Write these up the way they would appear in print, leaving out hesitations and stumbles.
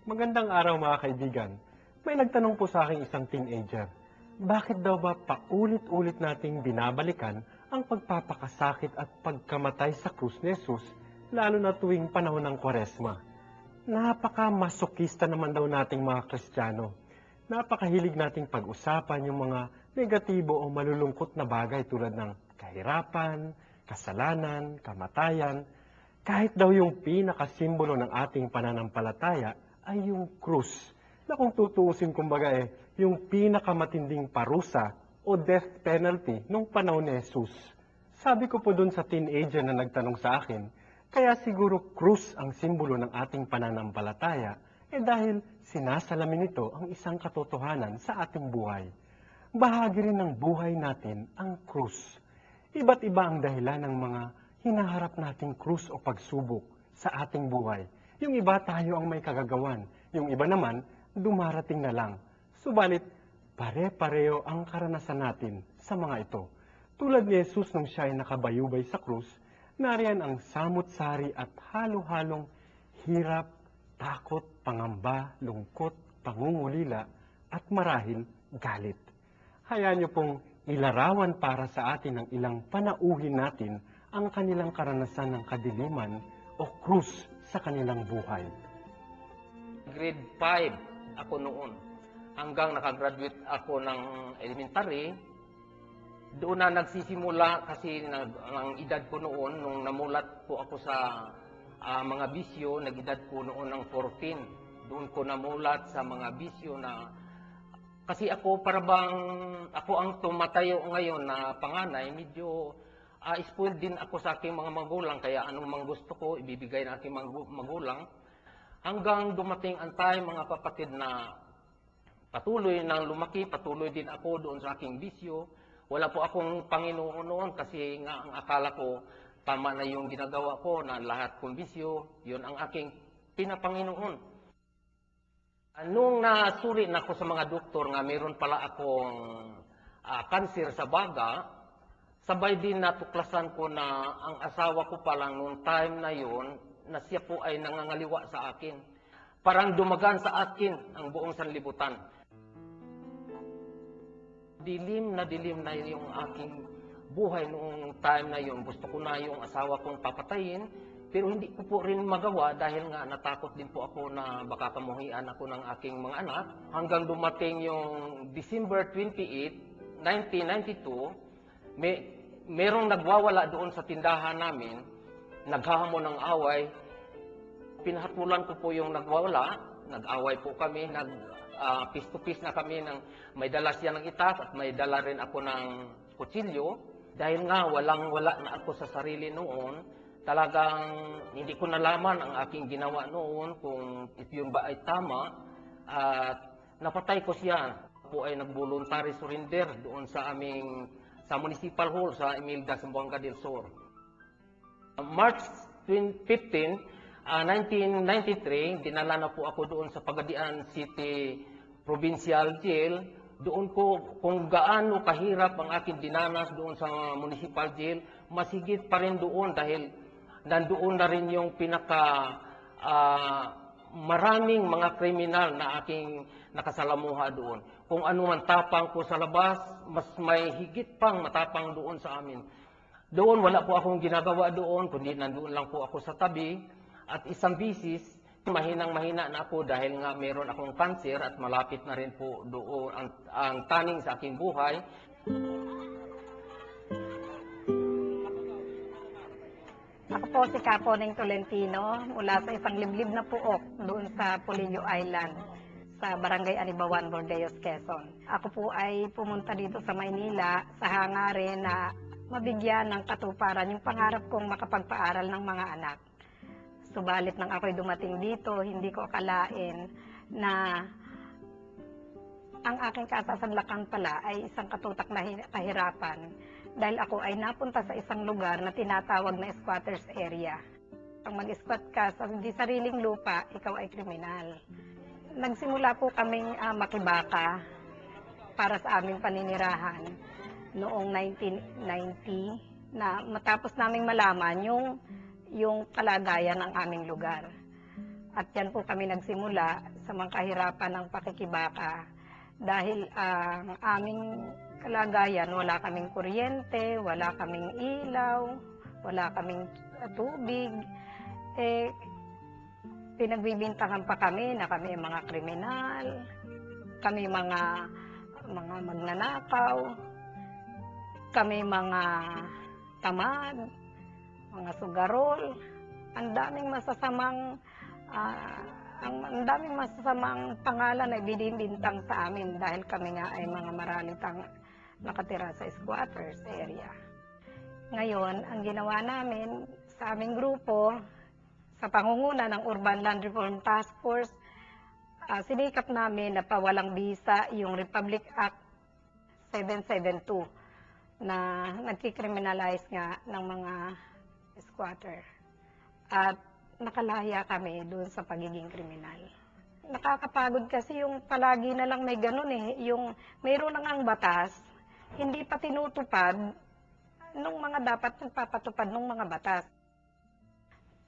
Magandang araw mga kaibigan. May nagtanong po sa akin isang teenager, bakit daw ba paulit-ulit nating binabalikan ang pagpapakasakit at pagkamatay sa krus ni Jesus, lalo na tuwing panahon ng Kwaresma? Napaka-masokista naman daw nating mga Kristiyano. Napakahilig nating pag-usapan yung mga negatibo o malulungkot na bagay tulad ng kahirapan, kasalanan, kamatayan. Kahit daw yung pinakasimbolo ng ating pananampalataya ay yung krus, na kung tutuusin kumbaga yung pinakamatinding parusa o death penalty nung panahon ni Jesus. Sabi ko po dun sa teenager na nagtanong sa akin, kaya siguro krus ang simbolo ng ating pananampalataya, dahil sinasalamin nito ang isang katotohanan sa ating buhay. Bahagi rin ng buhay natin ang krus. Iba't iba ang dahilan ng mga hinaharap nating krus o pagsubok sa ating buhay. Yung iba tayo ang may kagagawan, yung iba naman dumarating na lang. Subalit, pare-pareho ang karanasan natin sa mga ito. Tulad ni Jesus nung siya ay nakabayubay sa krus, nariyan ang samut-sari at halo-halong hirap, takot, pangamba, lungkot, pangungulila, at marahil galit. Hayaan niyo pong ilarawan para sa atin ng ilang panauhin natin ang kanilang karanasan ng kadiliman o krus sa kanilang buhay. Grade 5 ako noon. Hanggang nakagraduate ako ng elementary, doon na nagsisimula kasi ang edad ko noon, nung namulat po ako sa mga bisyo, nag-edad ko noon ng 14. Doon ko namulat sa mga bisyo na, kasi ako parabang, ako ang tumatayo ngayon na panganay, medyo spoiled din ako sa aking mga magulang, kaya anong mang gusto ko, ibibigay ng aking magulang. Hanggang dumating ang time, mga kapatid, na patuloy nang lumaki, patuloy din ako doon sa aking bisyo. Wala po akong Panginoon noon kasi nga ang akala ko, tama na yung ginagawa ko na lahat kong bisyo, yun ang aking pinapanginoon. Nung nasuri na ako sa mga doktor nga mayroon pala akong cancer sa baga, sabay din natuklasan ko na ang asawa ko palang noong time na yun, na siya po ay nangangaliwa sa akin. Parang dumagan sa akin ang buong sanlibutan. Dilim na yung aking buhay noong time na yun. Gusto ko na yung asawa kong papatayin, pero hindi ko po rin magawa dahil nga natakot din po ako na baka kamuhian ako ng aking mga anak. Hanggang dumating yung December 28, 1992, merong nagwawala doon sa tindahan namin, naghahamon ng away. Pinahatulan ko po yung nagwawala, nag-away po kami, piece-to-piece na kami, may dala siya ng itak at may dala rin ako ng kutsilyo. Dahil nga walang-wala na ako sa sarili noon, talagang hindi ko nalaman ang aking ginawa noon kung yun ba ay tama, at napatay ko siya. Po ay nag-voluntary surrender doon sa Municipal Hall sa Imelda, Zamboanga del Sur. March 15, 1993, dinala na po ako doon sa Pagadian City Provincial Jail. Doon ko, kung gaano kahirap ang aking dinanas doon sa Municipal Jail, masigit pa rin doon dahil nandoon na rin yung maraming mga kriminal na aking nakasalamuha doon. Kung ano man tapang ko sa labas, mas may higit pang matapang doon sa amin. Doon, wala po akong ginagawa doon, kundi nandoon lang po ako sa tabi. At isang bisis, mahinang-mahina na ako dahil nga meron akong cancer at malapit na rin po doon ang taning sa aking buhay. Ako po si Caponeng Tolentino mula sa isang liblib na puok doon sa Polillo Island sa Barangay Anibawan, Bordeos, Quezon. Ako po ay pumunta dito sa Maynila sa hangarin na mabigyan ng katuparan yung pangarap kong makapagpaaral ng mga anak. Subalit nang ako'y dumating dito, hindi ko akalain na ang aking kasasanlakan pala ay isang katutak na kahirapan dahil ako ay napunta sa isang lugar na tinatawag na squatters area. Ang mag-squat ka sa hindi sariling lupa, ikaw ay kriminal. Nagsimula po kaming makibaka para sa aming paninirahan noong 1990 na matapos naming malaman yung kalagayan ng aming lugar. At yan po kami nagsimula sa mga kahirapan ng pakikibaka. Dahil ang aming kalagayan, wala kaming kuryente, wala kaming ilaw, wala kaming tubig. Pinagbibintangan pa kami na kami mga kriminal, kami mga magnanakaw, kami mga tamad, mga sugarol. Ang daming masasamang pangalan ay binibintang sa amin dahil kami nga ay mga maralitang nakatira sa squatters area. Ngayon, ang ginawa namin sa aming grupo, sa pangunguna ng Urban Land Reform Task Force, sinikap namin na pawalang bisa yung Republic Act 772 na nagkikriminalize nga ng mga squatter. At nakalaya kami doon sa pagiging kriminal. Nakakapagod kasi yung palagi na lang may ganun yung mayroon lang ang batas, hindi pa tinutupad nung mga dapat nagpapatupad ng mga batas.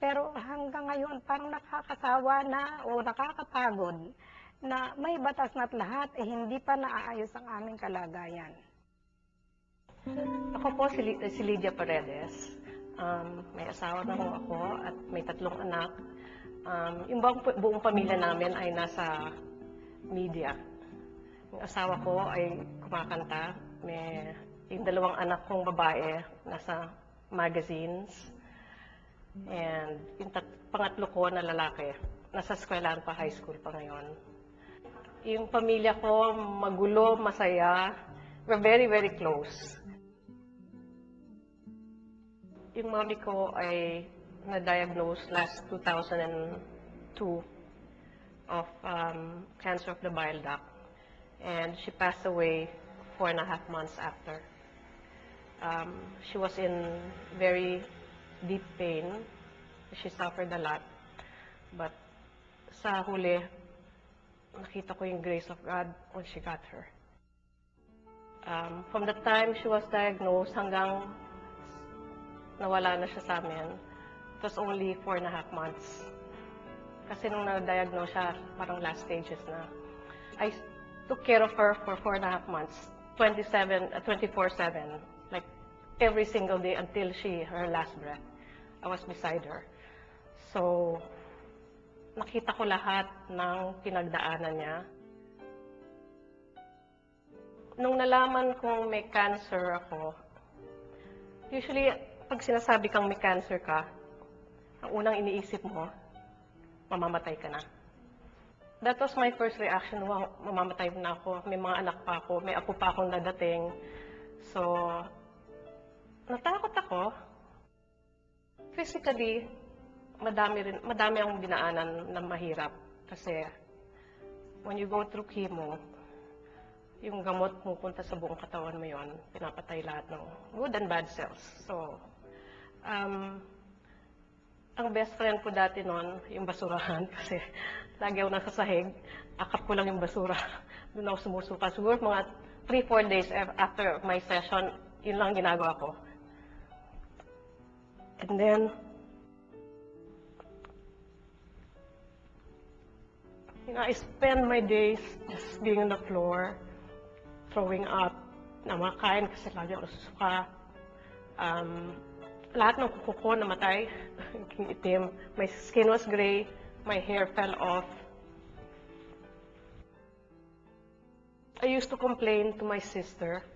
Pero hanggang ngayon, parang nakakasawa na o nakakapagod na may batas na't lahat, hindi pa naaayos ang aming kalagayan. Ako po si Lydia Paredes. May asawa na ho ako at may 3 anak. Yung buong pamilya namin ay nasa media. Yung asawa ko ay kumakanta. Yung 2 anak kong babae nasa magazines. And yung pangatlo ko na lalaki, nasa eskwelahan pa, high school pa ngayon. Yung pamilya ko, magulo, masaya. We're very, very close. Yung mami ko ay na-diagnose last 2002 of cancer of the bile duct. And she passed away 4.5 months after. She was in very deep pain. She suffered a lot. But sa huli, nakita ko yung grace of God when she got her. From the time she was diagnosed hanggang nawala na siya sa amin, it was only 4.5 months. Kasi nung na-diagnose siya, parang last stages na. I took care of her for 4.5 months, 24/7, like every single day until her last breath. I was beside her. So, nakita ko lahat ng pinagdaanan niya. Nung nalaman kong may cancer ako, usually, pag sinasabi kang may cancer ka, ang unang iniisip mo, mamamatay ka na. That was my first reaction. Wow, mamamatay na ako. May mga anak pa ako. May apo pa akong dadating. So, natakot ako. Physically, madami akong dinaanan na mahirap. Kasi, when you go through chemo, yung gamot pupunta sa buong katawan mo yon, pinapatay lahat ng good and bad cells. So, ang best friend ko dati noon, yung basurahan, kasi lagi ako nasa sahig, akap ko lang yung basura. Doon ako sumusuka. Siguro mga 3-4 days after my session, yun lang ginagawa ko. And then, I spend my days just being on the floor, throwing up, namakain kasi lagi ako nasusuka. Lahat ng kuko ko namatay, naging itim. My skin was gray, my hair fell off. I used to complain to my sister.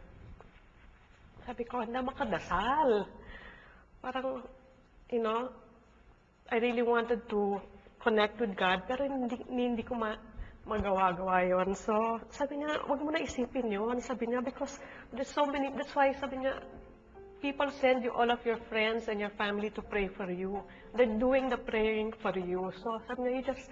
Sabi ko, na makadasal. Parang, I really wanted to connect with God, pero hindi ko magawa-gawa yun. So, sabi niya, wag mo na isipin yun. Sabi niya, because there's so many, that's why sabi niya, people send you all of your friends and your family to pray for you. They're doing the praying for you. So, sabi niya, you just